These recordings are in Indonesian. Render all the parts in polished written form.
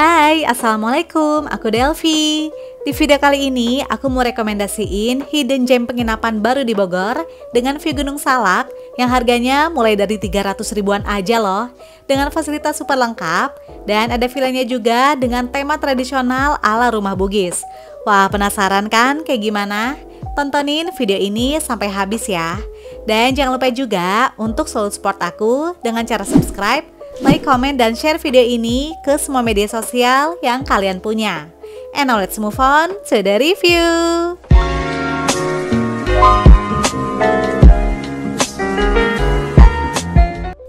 Hai, Assalamualaikum, aku Delvi. Di video kali ini, aku mau rekomendasiin hidden gem penginapan baru di Bogor dengan view Gunung Salak yang harganya mulai dari 300 ribuan aja loh, dengan fasilitas super lengkap, dan ada villanya juga dengan tema tradisional ala rumah Bugis. Wah, penasaran kan kayak gimana? Tontonin video ini sampai habis ya. Dan jangan lupa juga untuk selalu support aku dengan cara subscribe, like, komen, dan share video ini ke semua media sosial yang kalian punya. And now let's move on to the review.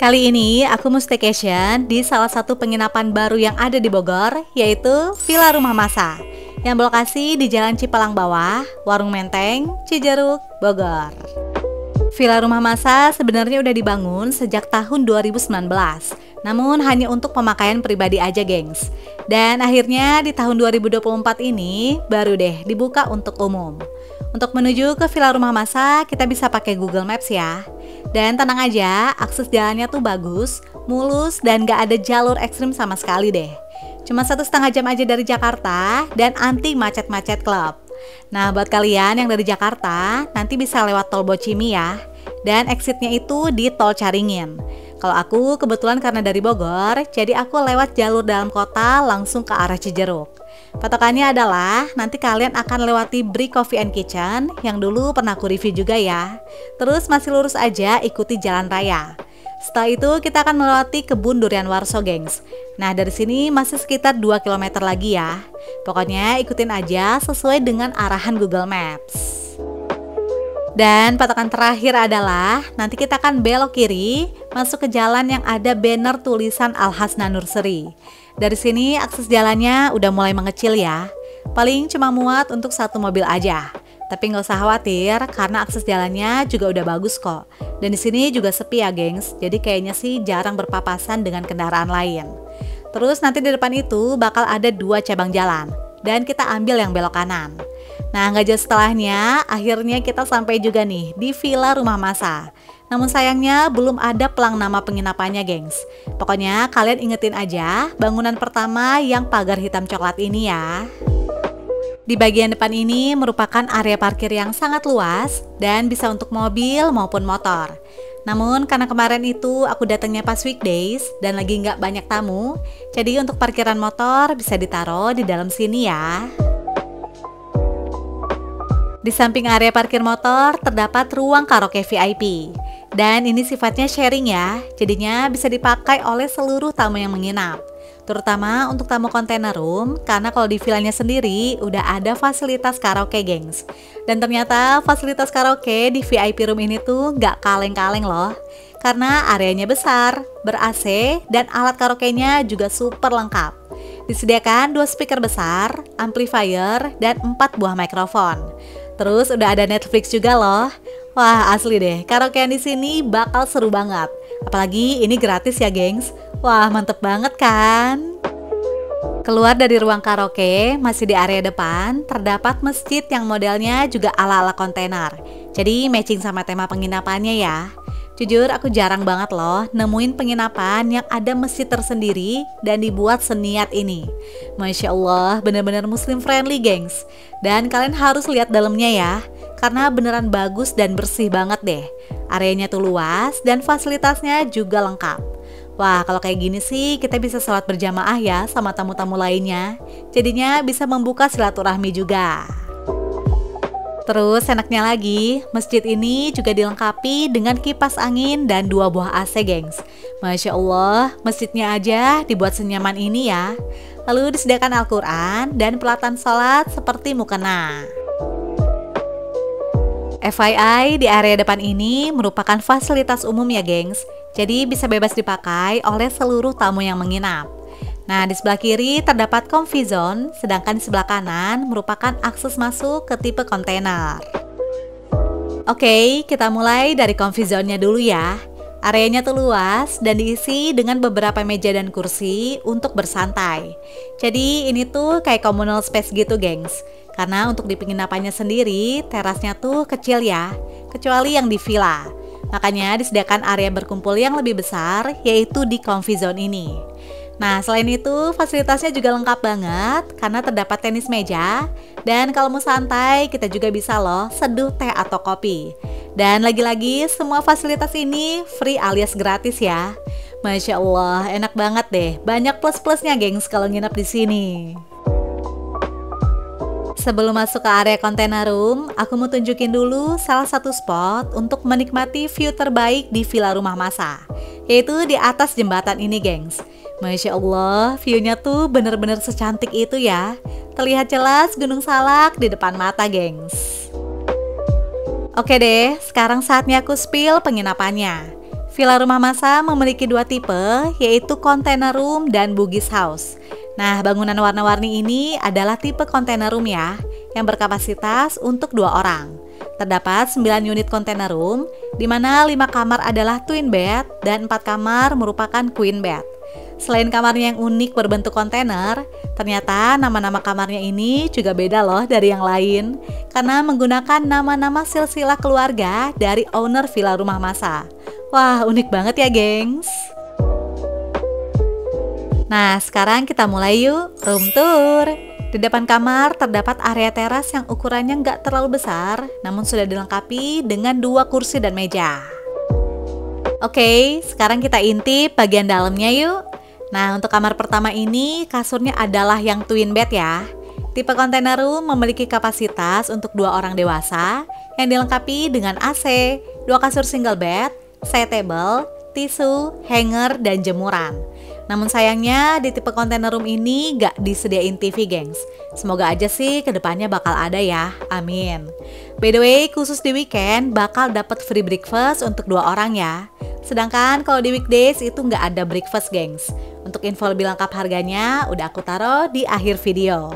Kali ini aku mau staycation di salah satu penginapan baru yang ada di Bogor, yaitu Villa Rumah Masa, yang berlokasi di Jalan Cipalang Bawah, Warung Menteng, Cijeruk, Bogor. Villa Rumah Masa sebenarnya udah dibangun sejak tahun 2019, namun hanya untuk pemakaian pribadi aja gengs. Dan akhirnya di tahun 2024 ini baru deh dibuka untuk umum. Untuk menuju ke Villa Rumah Masa kita bisa pakai Google Maps ya. Dan tenang aja, akses jalannya tuh bagus, mulus, dan gak ada jalur ekstrim sama sekali deh. Cuma 1,5 jam aja dari Jakarta dan anti macet-macet klub. Nah, buat kalian yang dari Jakarta, nanti bisa lewat tol Bocimi ya. Dan exitnya itu di tol Caringin. Kalau aku kebetulan karena dari Bogor, jadi aku lewat jalur dalam kota langsung ke arah Cijeruk. Patokannya adalah nanti kalian akan lewati Brick Coffee and Kitchen yang dulu pernah aku review juga ya. Terus masih lurus aja ikuti jalan raya. Setelah itu kita akan melewati kebun durian Warso gengs. Nah dari sini masih sekitar 2 km lagi ya. Pokoknya ikutin aja sesuai dengan arahan Google Maps. Dan patokan terakhir adalah nanti kita akan belok kiri masuk ke jalan yang ada banner tulisan Al-Hasna Nursery. Dari sini akses jalannya udah mulai mengecil ya. Paling cuma muat untuk 1 mobil aja. Tapi nggak usah khawatir karena akses jalannya juga udah bagus kok. Dan di sini juga sepi ya gengs. Jadi kayaknya sih jarang berpapasan dengan kendaraan lain. Terus nanti di depan itu bakal ada 2 cabang jalan. Dan kita ambil yang belok kanan. Nah nggak jauh setelahnya, akhirnya kita sampai juga nih di Villa Rumah Masa. Namun sayangnya belum ada pelang nama penginapannya gengs. Pokoknya kalian ingetin aja bangunan pertama yang pagar hitam coklat ini ya. Di bagian depan ini merupakan area parkir yang sangat luas dan bisa untuk mobil maupun motor. Namun karena kemarin itu aku datangnya pas weekdays dan lagi nggak banyak tamu, jadi untuk parkiran motor bisa ditaruh di dalam sini ya. Di samping area parkir motor terdapat ruang karaoke VIP. Dan ini sifatnya sharing ya, jadinya bisa dipakai oleh seluruh tamu yang menginap. Terutama untuk tamu container room, karena kalau di villanya sendiri udah ada fasilitas karaoke gengs. Dan ternyata fasilitas karaoke di VIP room ini tuh gak kaleng-kaleng loh. Karena areanya besar, ber-AC, dan alat karaoke-nya juga super lengkap. Disediakan 2 speaker besar, amplifier, dan 4 buah mikrofon. Terus udah ada Netflix juga loh. Wah asli deh, karaokean di sini bakal seru banget. Apalagi ini gratis ya gengs. Wah mantep banget kan? Keluar dari ruang karaoke, masih di area depan, terdapat masjid yang modelnya juga ala-ala kontainer. Jadi matching sama tema penginapannya ya. Jujur aku jarang banget loh nemuin penginapan yang ada masjid tersendiri dan dibuat seniat ini. Masya Allah, bener-bener muslim friendly gengs. Dan kalian harus lihat dalamnya ya, karena beneran bagus dan bersih banget deh. Areanya tuh luas dan fasilitasnya juga lengkap. Wah kalau kayak gini sih kita bisa sholat berjamaah ya sama tamu-tamu lainnya. Jadinya bisa membuka silaturahmi juga. Terus enaknya lagi, masjid ini juga dilengkapi dengan kipas angin dan 2 buah AC gengs. Masya Allah, masjidnya aja dibuat senyaman ini ya. Lalu disediakan Al-Quran dan peralatan sholat seperti mukena. FYI, di area depan ini merupakan fasilitas umum ya gengs. Jadi bisa bebas dipakai oleh seluruh tamu yang menginap. Nah, di sebelah kiri terdapat comfy zone, sedangkan di sebelah kanan merupakan akses masuk ke tipe kontainer. Oke, kita mulai dari comfy zone-nya dulu ya. Areanya tuh luas dan diisi dengan beberapa meja dan kursi untuk bersantai. Jadi ini tuh kayak communal space gitu gengs. Karena untuk di penginapannya sendiri, terasnya tuh kecil ya, kecuali yang di villa. Makanya disediakan area berkumpul yang lebih besar, yaitu di comfy zone ini. Nah, selain itu fasilitasnya juga lengkap banget karena terdapat tenis meja. Dan kalau mau santai, kita juga bisa loh seduh teh atau kopi. Dan lagi-lagi semua fasilitas ini free alias gratis ya. Masya Allah, enak banget deh. Banyak plus-plusnya gengs kalau nginep di sini. Sebelum masuk ke area container room, aku mau tunjukin dulu salah satu spot untuk menikmati view terbaik di Villa Rumah Masa, yaitu di atas jembatan ini gengs. Masya Allah, view-nya tuh bener-bener secantik itu ya. Terlihat jelas Gunung Salak di depan mata gengs. Oke deh, sekarang saatnya aku spill penginapannya. Villa Rumah Masa memiliki dua tipe, yaitu container room dan Bugis House. Nah, bangunan warna-warni ini adalah tipe container room ya, yang berkapasitas untuk 2 orang. Terdapat 9 unit container room, di mana 5 kamar adalah twin bed dan 4 kamar merupakan queen bed. Selain kamarnya yang unik berbentuk kontainer, ternyata nama-nama kamarnya ini juga beda loh dari yang lain, karena menggunakan nama-nama silsilah keluarga dari owner Villa Rumah Masa. Wah, unik banget ya gengs. Nah, sekarang kita mulai yuk room tour. Di depan kamar terdapat area teras yang ukurannya nggak terlalu besar, namun sudah dilengkapi dengan 2 kursi dan meja. Oke, sekarang kita intip bagian dalamnya yuk. Nah, untuk kamar pertama ini kasurnya adalah yang twin bed ya. Tipe container room memiliki kapasitas untuk 2 orang dewasa yang dilengkapi dengan AC, 2 kasur single bed, side table, tisu, hanger, dan jemuran. Namun sayangnya di tipe container room ini gak disediain TV gengs. Semoga aja sih kedepannya bakal ada ya, amin. By the way, khusus di weekend bakal dapat free breakfast untuk 2 orang ya. Sedangkan kalau di weekdays itu gak ada breakfast gengs. Untuk info lebih lengkap harganya udah aku taruh di akhir video.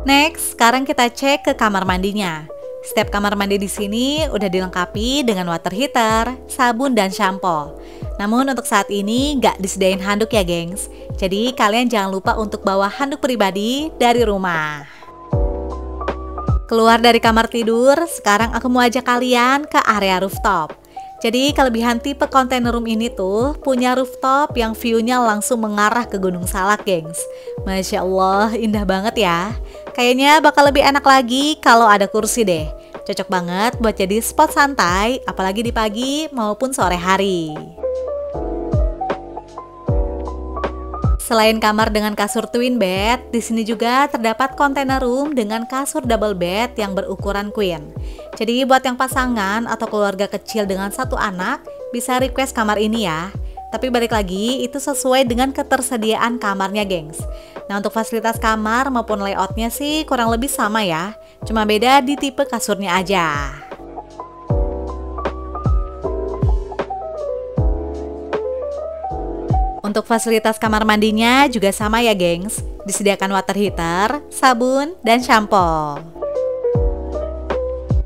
Next, sekarang kita cek ke kamar mandinya. Setiap kamar mandi di sini udah dilengkapi dengan water heater, sabun, dan shampoo. Namun untuk saat ini nggak disediain handuk ya gengs. Jadi kalian jangan lupa untuk bawa handuk pribadi dari rumah. Keluar dari kamar tidur, sekarang aku mau ajak kalian ke area rooftop. Jadi kelebihan tipe container room ini tuh punya rooftop yang view-nya langsung mengarah ke Gunung Salak gengs. Masya Allah, indah banget ya. Kayaknya bakal lebih enak lagi kalau ada kursi deh. Cocok banget buat jadi spot santai, apalagi di pagi maupun sore hari. Selain kamar dengan kasur twin bed, di sini juga terdapat container room dengan kasur double bed yang berukuran queen. Jadi buat yang pasangan atau keluarga kecil dengan 1 anak, bisa request kamar ini ya. Tapi balik lagi, itu sesuai dengan ketersediaan kamarnya gengs. Nah, untuk fasilitas kamar maupun layoutnya sih kurang lebih sama ya. Cuma beda di tipe kasurnya aja. Untuk fasilitas kamar mandinya juga sama ya gengs. Disediakan water heater, sabun, dan shampoo.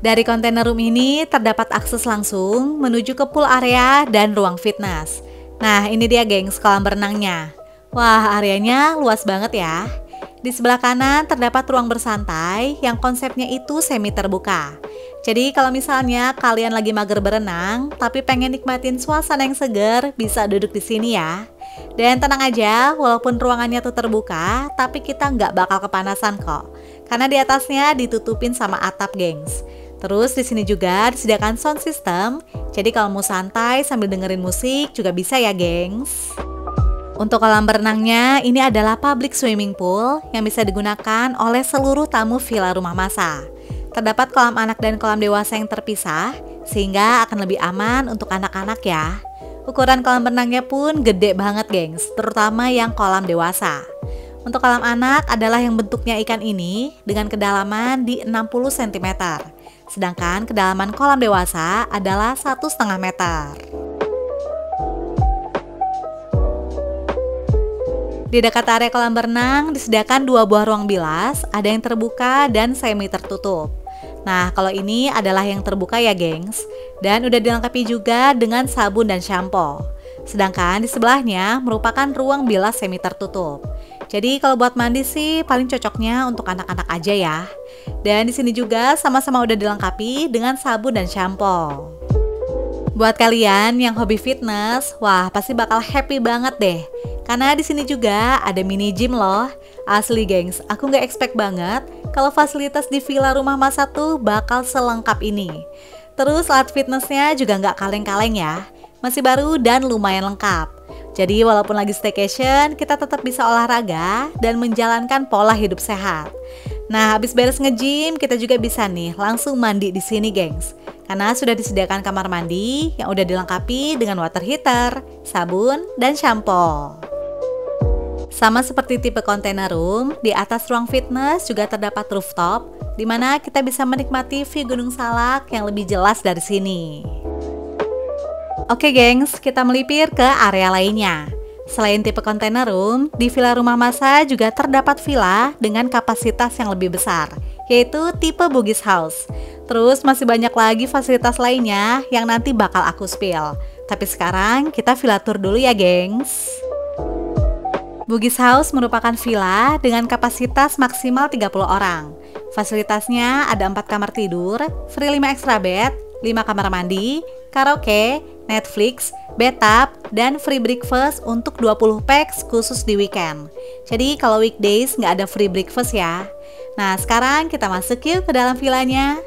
Dari container room ini terdapat akses langsung menuju ke pool area dan ruang fitness. Nah, ini dia gengs kolam berenangnya. Wah, areanya luas banget ya. Di sebelah kanan terdapat ruang bersantai yang konsepnya itu semi terbuka. Jadi kalau misalnya kalian lagi mager berenang tapi pengen nikmatin suasana yang seger, bisa duduk di sini ya. Dan tenang aja, walaupun ruangannya tuh terbuka, tapi kita nggak bakal kepanasan kok. Karena di atasnya ditutupin sama atap gengs. Terus di sini juga disediakan sound system, jadi kalau mau santai sambil dengerin musik juga bisa ya gengs. Untuk kolam berenangnya, ini adalah public swimming pool yang bisa digunakan oleh seluruh tamu Villa Rumah Masa. Terdapat kolam anak dan kolam dewasa yang terpisah, sehingga akan lebih aman untuk anak-anak ya. Ukuran kolam berenangnya pun gede banget gengs, terutama yang kolam dewasa. Untuk kolam anak adalah yang bentuknya ikan ini dengan kedalaman di 60 cm. Sedangkan kedalaman kolam dewasa adalah 1,5 meter. Di dekat area kolam berenang disediakan 2 buah ruang bilas, ada yang terbuka dan semi tertutup. Nah, kalau ini adalah yang terbuka ya gengs, dan udah dilengkapi juga dengan sabun dan shampoo. Sedangkan di sebelahnya merupakan ruang bilas semi tertutup. Jadi kalau buat mandi sih paling cocoknya untuk anak-anak aja ya. Dan di sini juga sama-sama udah dilengkapi dengan sabun dan shampoo. Buat kalian yang hobi fitness, wah pasti bakal happy banget deh. Karena di sini juga ada mini gym loh. Asli gengs, aku nggak expect banget kalau fasilitas di Villa Rumah Masa tuh bakal selengkap ini. Terus alat fitnessnya juga nggak kaleng-kaleng ya. Masih baru dan lumayan lengkap. Jadi walaupun lagi staycation, kita tetap bisa olahraga dan menjalankan pola hidup sehat. Nah, habis beres nge-gym, kita juga bisa nih langsung mandi di sini, gengs. Karena sudah disediakan kamar mandi yang udah dilengkapi dengan water heater, sabun, dan shampoo. Sama seperti tipe container room, di atas ruang fitness juga terdapat rooftop, di mana kita bisa menikmati view Gunung Salak yang lebih jelas dari sini. Oke gengs, kita melipir ke area lainnya. Selain tipe container room, di Villa Rumah Masa juga terdapat villa dengan kapasitas yang lebih besar, yaitu tipe Bugis House. Terus masih banyak lagi fasilitas lainnya yang nanti bakal aku spill. Tapi sekarang kita villa tour dulu ya gengs. Bugis House merupakan villa dengan kapasitas maksimal 30 orang. Fasilitasnya ada 4 kamar tidur, free 5 extra bed, 5 kamar mandi, karaoke, Netflix, bathtub, dan free breakfast untuk 20 pax khusus di weekend. Jadi kalau weekdays nggak ada free breakfast ya. Nah sekarang kita masuk yuk ke dalam villanya.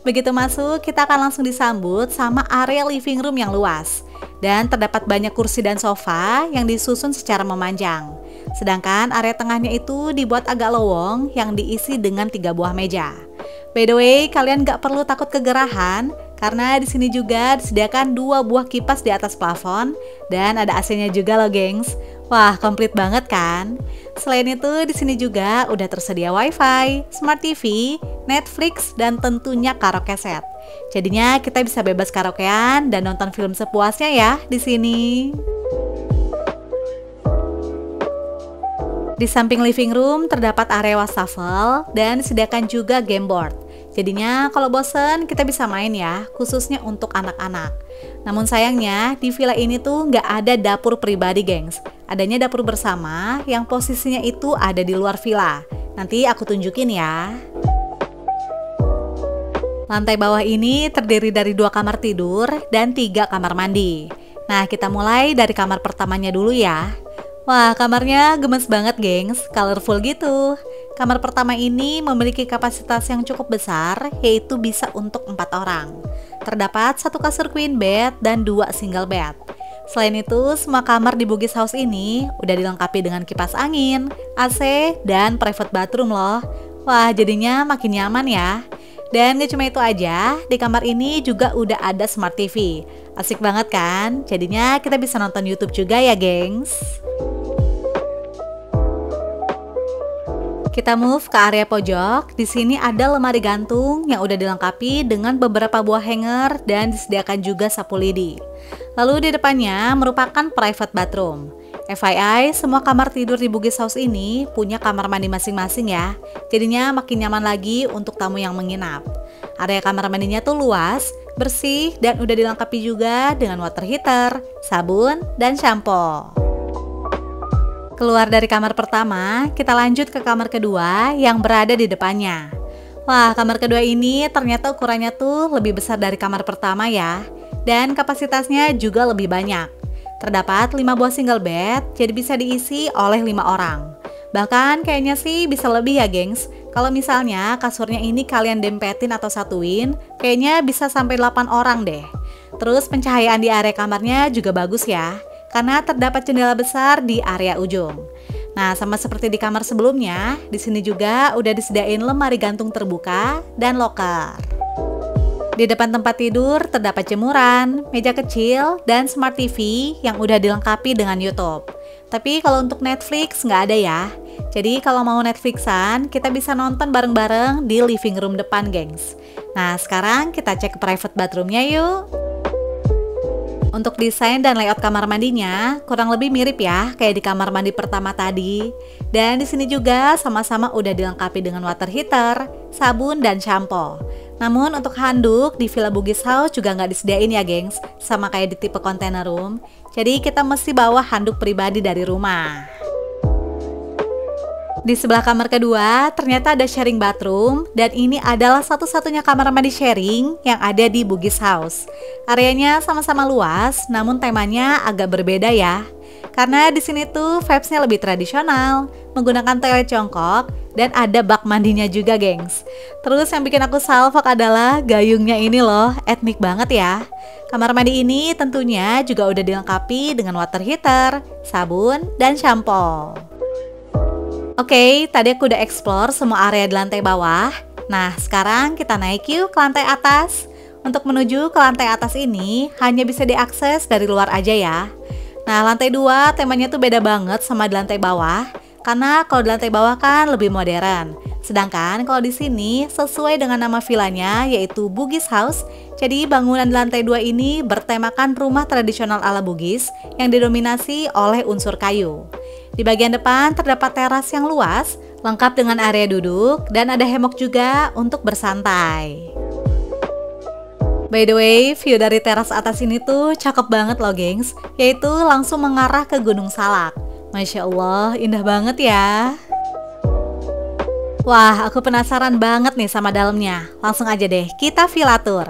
Begitu masuk kita akan langsung disambut sama area living room yang luas. Dan terdapat banyak kursi dan sofa yang disusun secara memanjang. Sedangkan area tengahnya itu dibuat agak lowong yang diisi dengan 3 buah meja. By the way, kalian gak perlu takut kegerahan karena di sini juga disediakan 2 buah kipas di atas plafon dan ada AC-nya juga loh, gengs. Wah, komplit banget kan? Selain itu, di sini juga udah tersedia WiFi, Smart TV, Netflix, dan tentunya karaoke set. Jadinya kita bisa bebas karaokean dan nonton film sepuasnya ya di sini. Di samping living room terdapat area wastafel dan disediakan juga game board. Jadinya kalau bosen kita bisa main ya, khususnya untuk anak-anak. Namun sayangnya di villa ini tuh nggak ada dapur pribadi gengs. Adanya dapur bersama yang posisinya itu ada di luar villa. Nanti aku tunjukin ya. Lantai bawah ini terdiri dari 2 kamar tidur dan 3 kamar mandi. Nah kita mulai dari kamar pertamanya dulu ya. Wah, kamarnya gemes banget gengs, colorful gitu. Kamar pertama ini memiliki kapasitas yang cukup besar, yaitu bisa untuk 4 orang. Terdapat 1 kasur queen bed dan 2 single bed. Selain itu, semua kamar di Bugis House ini udah dilengkapi dengan kipas angin, AC, dan private bathroom loh. Wah, jadinya makin nyaman ya. Dan gak cuma itu aja, di kamar ini juga udah ada Smart TV. Asik banget kan? Jadinya kita bisa nonton YouTube juga ya gengs. Kita move ke area pojok. Di sini ada lemari gantung yang udah dilengkapi dengan beberapa buah hanger dan disediakan juga sapu lidi. Lalu di depannya merupakan private bathroom. FYI, semua kamar tidur di Bugis House ini punya kamar mandi masing-masing ya. Jadinya makin nyaman lagi untuk tamu yang menginap. Area kamar mandinya tuh luas, bersih, dan udah dilengkapi juga dengan water heater, sabun, dan shampoo. Keluar dari kamar pertama, kita lanjut ke kamar kedua yang berada di depannya. Wah, kamar kedua ini ternyata ukurannya tuh lebih besar dari kamar pertama ya. Dan kapasitasnya juga lebih banyak. Terdapat 5 buah single bed, jadi bisa diisi oleh 5 orang. Bahkan kayaknya sih bisa lebih ya gengs. Kalau misalnya kasurnya ini kalian dempetin atau satuin, kayaknya bisa sampai 8 orang deh. Terus pencahayaan di area kamarnya juga bagus ya. Karena terdapat jendela besar di area ujung. Nah, sama seperti di kamar sebelumnya, di sini juga udah disediain lemari gantung terbuka dan loker. Di depan tempat tidur terdapat jemuran, meja kecil, dan Smart TV yang udah dilengkapi dengan YouTube. Tapi kalau untuk Netflix nggak ada ya. Jadi kalau mau Netflixan, kita bisa nonton bareng-bareng di living room depan, gengs. Nah, sekarang kita cek ke private bathroomnya yuk. Untuk desain dan layout kamar mandinya kurang lebih mirip ya kayak di kamar mandi pertama tadi. Dan di sini juga sama-sama udah dilengkapi dengan water heater, sabun, dan shampoo. Namun untuk handuk di Villa Bugis House juga nggak disediain ya gengs, sama kayak di tipe container room. Jadi kita mesti bawa handuk pribadi dari rumah. Di sebelah kamar kedua, ternyata ada sharing bathroom, dan ini adalah satu-satunya kamar mandi sharing yang ada di Bugis House. Areanya sama-sama luas, namun temanya agak berbeda ya. Karena di sini tuh vibes-nya lebih tradisional, menggunakan toilet jongkok, dan ada bak mandinya juga, gengs. Terus yang bikin aku salfok adalah gayungnya ini loh, etnik banget ya. Kamar mandi ini tentunya juga udah dilengkapi dengan water heater, sabun, dan shampoo. Oke, tadi aku udah explore semua area di lantai bawah. Nah, sekarang kita naik yuk ke lantai atas. Untuk menuju ke lantai atas ini, hanya bisa diakses dari luar aja ya. Nah, lantai 2 temanya tuh beda banget sama di lantai bawah. Karena kalau di lantai bawah kan lebih modern. Sedangkan kalau di sini sesuai dengan nama villanya yaitu Bugis House. Jadi bangunan di lantai 2 ini bertemakan rumah tradisional ala Bugis yang didominasi oleh unsur kayu. Di bagian depan terdapat teras yang luas, lengkap dengan area duduk dan ada hemok juga untuk bersantai. By the way, view dari teras atas ini tuh cakep banget loh gengs, yaitu langsung mengarah ke Gunung Salak. Masya Allah, indah banget ya. Wah, aku penasaran banget nih sama dalamnya. Langsung aja deh, kita villa tour.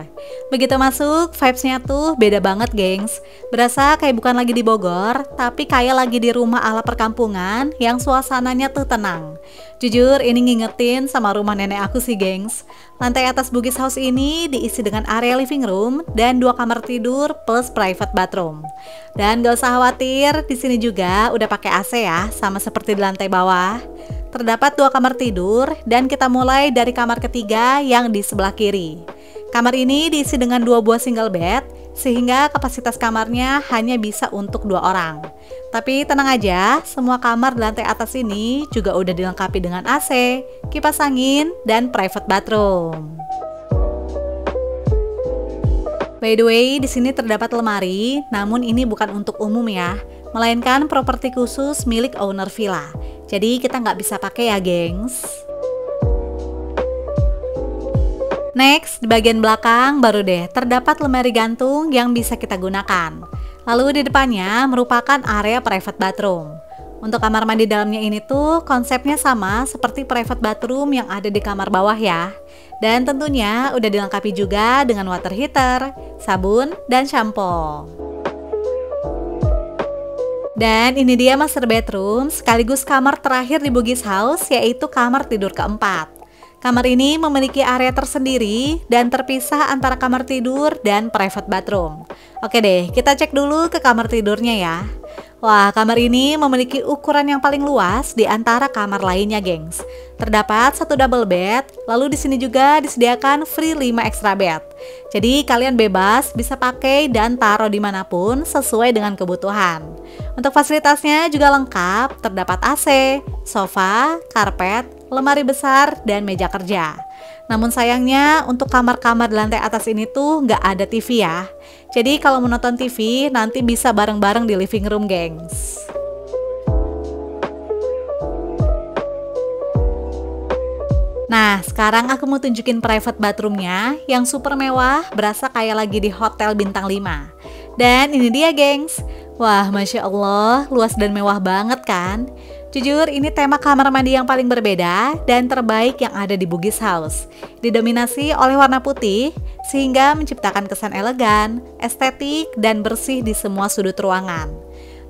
Begitu masuk, vibes-nya tuh beda banget, gengs. Berasa kayak bukan lagi di Bogor, tapi kayak lagi di rumah ala perkampungan yang suasananya tuh tenang. Jujur, ini ngingetin sama rumah nenek aku sih, gengs. Lantai atas Bugis House ini diisi dengan area living room dan 2 kamar tidur plus private bathroom. Dan gak usah khawatir, di sini juga udah pakai AC ya, sama seperti di lantai bawah. Terdapat 2 kamar tidur dan kita mulai dari kamar ketiga yang di sebelah kiri. Kamar ini diisi dengan 2 buah single bed sehingga kapasitas kamarnya hanya bisa untuk 2 orang. Tapi tenang aja, semua kamar di lantai atas ini juga udah dilengkapi dengan AC, kipas angin, dan private bathroom. By the way, di sini terdapat lemari, namun ini bukan untuk umum ya, melainkan properti khusus milik owner villa. Jadi kita nggak bisa pakai ya, gengs. Next, di bagian belakang baru deh terdapat lemari gantung yang bisa kita gunakan. Lalu di depannya merupakan area private bathroom. Untuk kamar mandi dalamnya ini tuh konsepnya sama seperti private bathroom yang ada di kamar bawah ya. Dan tentunya udah dilengkapi juga dengan water heater, sabun, dan shampoo. Dan ini dia master bedroom sekaligus kamar terakhir di Bugis House, yaitu kamar tidur keempat. Kamar ini memiliki area tersendiri dan terpisah antara kamar tidur dan private bathroom. Oke deh, kita cek dulu ke kamar tidurnya ya. Wah, kamar ini memiliki ukuran yang paling luas di antara kamar lainnya, gengs. Terdapat 1 double bed, lalu di sini juga disediakan free 5 extra bed. Jadi kalian bebas bisa pakai dan taruh dimanapun sesuai dengan kebutuhan. Untuk fasilitasnya juga lengkap, terdapat AC, sofa, karpet, lemari besar, dan meja kerja. Namun sayangnya untuk kamar-kamar di lantai atas ini tuh nggak ada TV ya. Jadi kalau menonton TV nanti bisa bareng-bareng di living room, gengs. Nah, sekarang aku mau tunjukin private bathroomnya yang super mewah, berasa kayak lagi di hotel bintang 5. Dan ini dia, gengs. Wah, Masya Allah, luas dan mewah banget kan? Jujur, ini tema kamar mandi yang paling berbeda dan terbaik yang ada di Bugis House. Didominasi oleh warna putih, sehingga menciptakan kesan elegan, estetik, dan bersih di semua sudut ruangan.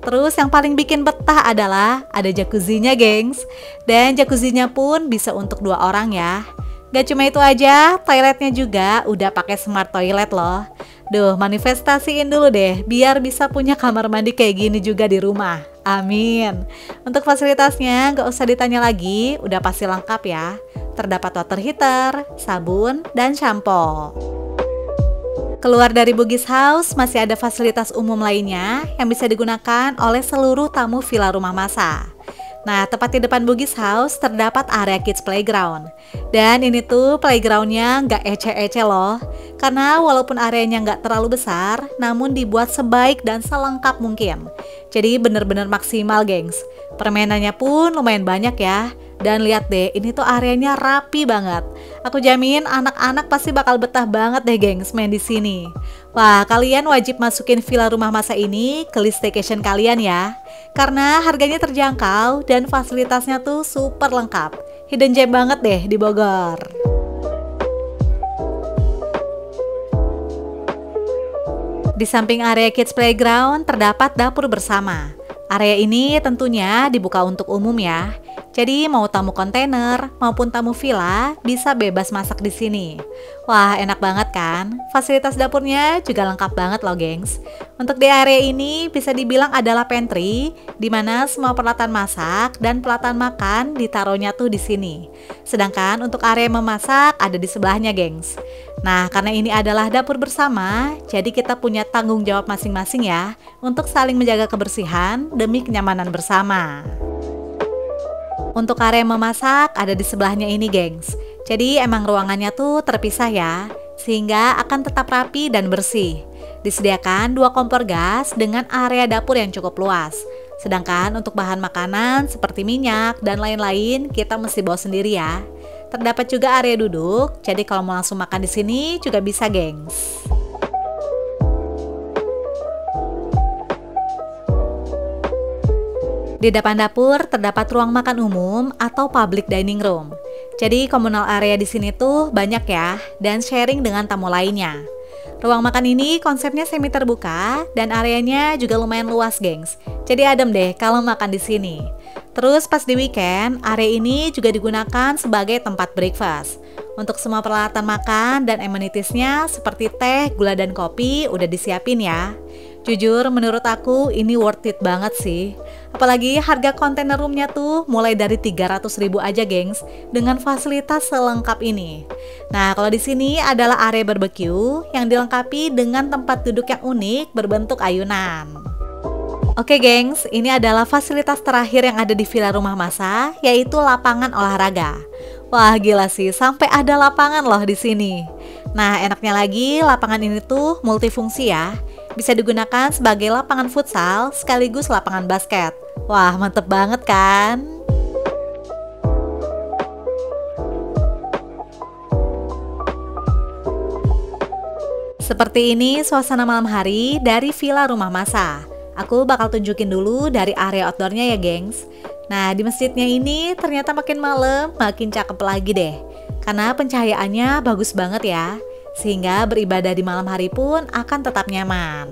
Terus yang paling bikin betah adalah ada jacuzzinya, gengs. Dan jacuzzinya pun bisa untuk 2 orang ya. Gak cuma itu aja, toiletnya juga udah pakai smart toilet loh. Duh, manifestasiin dulu deh, biar bisa punya kamar mandi kayak gini juga di rumah. Amin. Untuk fasilitasnya gak usah ditanya lagi, udah pasti lengkap ya. Terdapat water heater, sabun, dan shampoo. Keluar dari Bugis House masih ada fasilitas umum lainnya yang bisa digunakan oleh seluruh tamu villa rumah masa. Nah, tepat di depan Bugis House terdapat area kids playground. Dan ini tuh playgroundnya nggak ece-ece loh. Karena walaupun areanya nggak terlalu besar, namun dibuat sebaik dan selengkap mungkin. Jadi bener-bener maksimal, gengs. Permainannya pun lumayan banyak ya. Dan lihat deh, ini tuh areanya rapi banget. Aku jamin anak-anak pasti bakal betah banget deh gengs main di sini. Wah, kalian wajib masukin Villa Rumah Masa ini ke list staycation kalian ya. Karena harganya terjangkau dan fasilitasnya tuh super lengkap. Hidden gem banget deh di Bogor. Di samping area kids playground terdapat dapur bersama. Area ini tentunya dibuka untuk umum ya. Jadi mau tamu kontainer maupun tamu villa bisa bebas masak di sini. Wah, enak banget kan? Fasilitas dapurnya juga lengkap banget loh, gengs. Untuk di area ini bisa dibilang adalah pantry, di mana semua peralatan masak dan peralatan makan ditaruhnya tuh di sini. Sedangkan untuk area memasak ada di sebelahnya, gengs. Nah, karena ini adalah dapur bersama, jadi kita punya tanggung jawab masing-masing ya untuk saling menjaga kebersihan demi kenyamanan bersama. Untuk area memasak ada di sebelahnya ini, gengs. Jadi emang ruangannya tuh terpisah ya, sehingga akan tetap rapi dan bersih. Disediakan 2 kompor gas dengan area dapur yang cukup luas. Sedangkan untuk bahan makanan seperti minyak dan lain-lain kita mesti bawa sendiri ya. Terdapat juga area duduk, jadi kalau mau langsung makan di sini juga bisa, gengs. Di depan dapur terdapat ruang makan umum atau public dining room. Jadi komunal area di sini tuh banyak ya, dan sharing dengan tamu lainnya. Ruang makan ini konsepnya semi terbuka dan areanya juga lumayan luas, gengs. Jadi adem deh kalau makan di sini. Terus pas di weekend, area ini juga digunakan sebagai tempat breakfast. Untuk semua peralatan makan dan amenitiesnya seperti teh, gula dan kopi udah disiapin ya. Jujur menurut aku ini worth it banget sih. Apalagi harga kontainer roomnya tuh mulai dari 300.000 aja, gengs, dengan fasilitas selengkap ini. Nah, kalau di sini adalah area barbecue yang dilengkapi dengan tempat duduk yang unik berbentuk ayunan. Oke, gengs, ini adalah fasilitas terakhir yang ada di Villa Rumah Masa, yaitu lapangan olahraga. Wah, gila sih, sampai ada lapangan loh di sini. Nah, enaknya lagi lapangan ini tuh multifungsi ya. Bisa digunakan sebagai lapangan futsal sekaligus lapangan basket. Wah, mantep banget kan? Seperti ini suasana malam hari dari Villa Rumah Masa. Aku bakal tunjukin dulu dari area outdoornya ya, gengs. Nah, di masjidnya ini ternyata makin malam makin cakep lagi deh. Karena pencahayaannya bagus banget ya. Sehingga beribadah di malam hari pun akan tetap nyaman.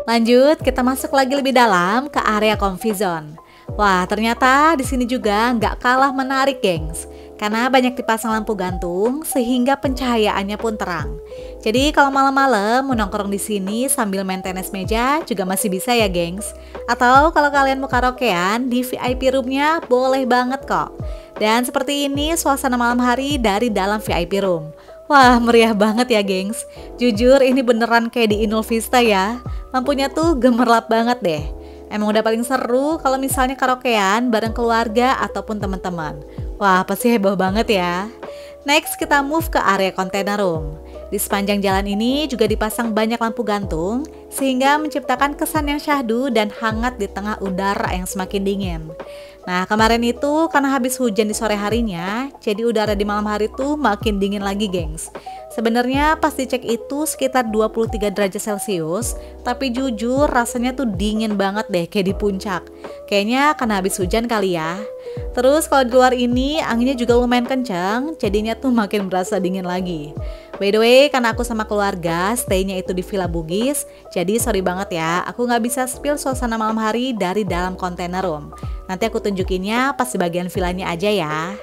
Lanjut, kita masuk lagi lebih dalam ke area comfy zone. Wah, ternyata di sini juga nggak kalah menarik, gengs. Karena banyak dipasang lampu gantung sehingga pencahayaannya pun terang. Jadi kalau malam-malam mau nongkrong di sini sambil main tenis meja juga masih bisa ya, gengs. Atau kalau kalian mau karaokean di VIP roomnya boleh banget kok. Dan seperti ini suasana malam hari dari dalam VIP room. Wah, meriah banget ya, gengs. Jujur ini beneran kayak di Inul Vista ya. Lampunya tuh gemerlap banget deh. Emang udah paling seru kalau misalnya karaokean bareng keluarga ataupun teman-teman. Wah, pasti heboh banget ya. Next, kita move ke area container room. Di sepanjang jalan ini juga dipasang banyak lampu gantung sehingga menciptakan kesan yang syahdu dan hangat di tengah udara yang semakin dingin. Nah, kemarin itu karena habis hujan di sore harinya, jadi udara di malam hari tuh makin dingin lagi, gengs. Sebenarnya pas dicek itu sekitar 23 derajat Celcius, tapi jujur rasanya tuh dingin banget deh kayak di puncak. Kayaknya karena habis hujan kali ya. Terus kalau di luar ini anginnya juga lumayan kencang, jadinya tuh makin berasa dingin lagi. By the way, karena aku sama keluarga stay-nya itu di Villa Bugis, jadi sorry banget ya, aku nggak bisa spill suasana malam hari dari dalam container room. Nanti aku tunjukinnya pas di bagian villanya aja ya.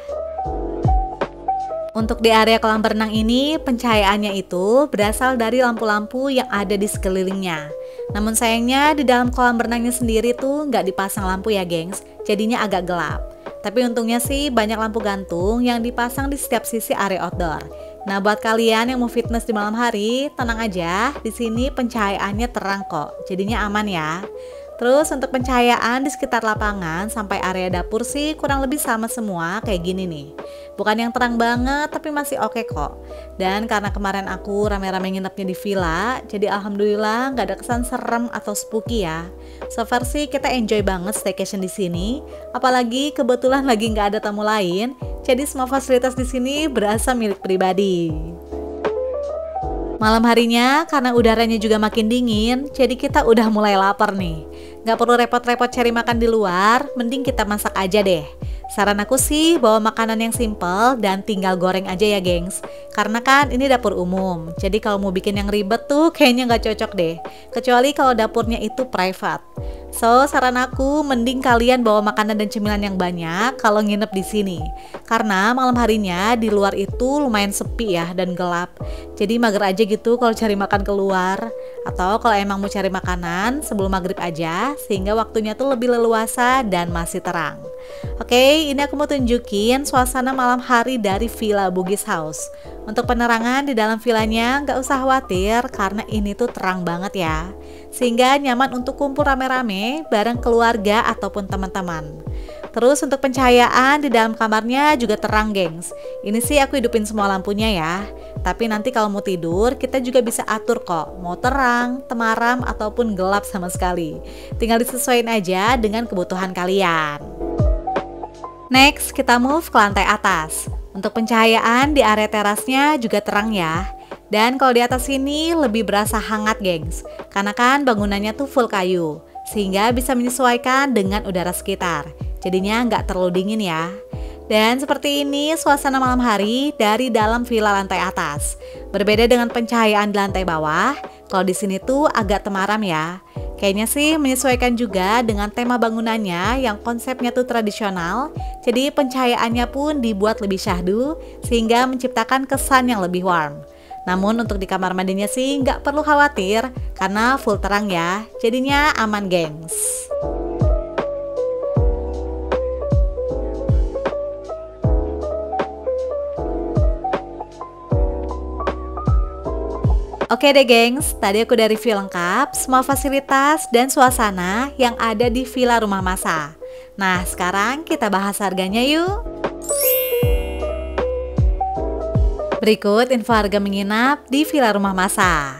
Untuk di area kolam berenang ini, pencahayaannya itu berasal dari lampu-lampu yang ada di sekelilingnya. Namun sayangnya di dalam kolam berenangnya sendiri tuh nggak dipasang lampu ya, gengs, jadinya agak gelap. Tapi untungnya sih banyak lampu gantung yang dipasang di setiap sisi area outdoor. Nah, buat kalian yang mau fitness di malam hari, tenang aja, di sini pencahayaannya terang kok, jadinya aman ya. Terus untuk pencahayaan di sekitar lapangan sampai area dapur sih kurang lebih sama semua kayak gini nih. Bukan yang terang banget tapi masih oke kok. Dan karena kemarin aku rame-rame nginepnya di villa, jadi alhamdulillah nggak ada kesan serem atau spooky ya. So far sih kita enjoy banget staycation di sini. Apalagi kebetulan lagi nggak ada tamu lain, jadi semua fasilitas di sini berasa milik pribadi. Malam harinya karena udaranya juga makin dingin, jadi kita udah mulai lapar nih. Gak perlu repot-repot cari makan di luar, mending kita masak aja deh. Saran aku sih bawa makanan yang simple dan tinggal goreng aja ya gengs. Karena kan ini dapur umum, jadi kalau mau bikin yang ribet tuh kayaknya gak cocok deh. Kecuali kalau dapurnya itu private. So, saran aku mending kalian bawa makanan dan cemilan yang banyak kalau nginep di sini. Karena malam harinya di luar itu lumayan sepi ya dan gelap. Jadi mager aja gitu kalau cari makan keluar. Atau kalau emang mau cari makanan sebelum maghrib aja, sehingga waktunya tuh lebih leluasa dan masih terang. Oke, ini aku mau tunjukin suasana malam hari dari Villa Bugis House. Untuk penerangan di dalam villanya nggak usah khawatir karena ini tuh terang banget ya. Sehingga nyaman untuk kumpul rame-rame bareng keluarga ataupun teman-teman. Terus untuk pencahayaan di dalam kamarnya juga terang gengs. Ini sih aku hidupin semua lampunya ya. Tapi nanti kalau mau tidur kita juga bisa atur kok. Mau terang, temaram, ataupun gelap sama sekali. Tinggal disesuaikan aja dengan kebutuhan kalian. Next kita move ke lantai atas. Untuk pencahayaan di area terasnya juga terang ya. Dan kalau di atas sini lebih berasa hangat gengs. Karena kan bangunannya tuh full kayu. Sehingga bisa menyesuaikan dengan udara sekitar. Jadinya nggak terlalu dingin ya. Dan seperti ini suasana malam hari dari dalam villa lantai atas. Berbeda dengan pencahayaan di lantai bawah, kalau di sini tuh agak temaram ya. Kayaknya sih menyesuaikan juga dengan tema bangunannya yang konsepnya tuh tradisional. Jadi pencahayaannya pun dibuat lebih syahdu sehingga menciptakan kesan yang lebih warm. Namun untuk di kamar mandinya sih nggak perlu khawatir karena full terang ya. Jadinya aman gengs. Oke deh gengs, tadi aku udah review lengkap semua fasilitas dan suasana yang ada di Villa Rumah Masa. Nah sekarang kita bahas harganya yuk. Berikut info harga menginap di Villa Rumah Masa.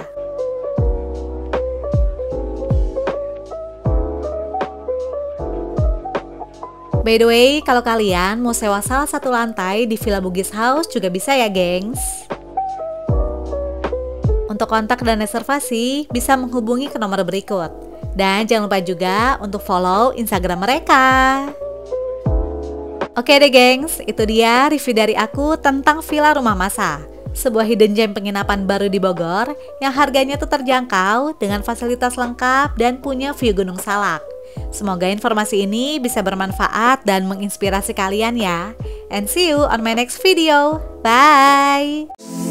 By the way, kalau kalian mau sewa salah satu lantai di Villa Bugis House juga bisa ya gengs. Untuk kontak dan reservasi bisa menghubungi ke nomor berikut. Dan jangan lupa juga untuk follow Instagram mereka. Oke deh gengs, itu dia review dari aku tentang Villa Rumah Masa. Sebuah hidden gem penginapan baru di Bogor yang harganya tuh terjangkau dengan fasilitas lengkap dan punya view Gunung Salak. Semoga informasi ini bisa bermanfaat dan menginspirasi kalian ya. And see you on my next video. Bye!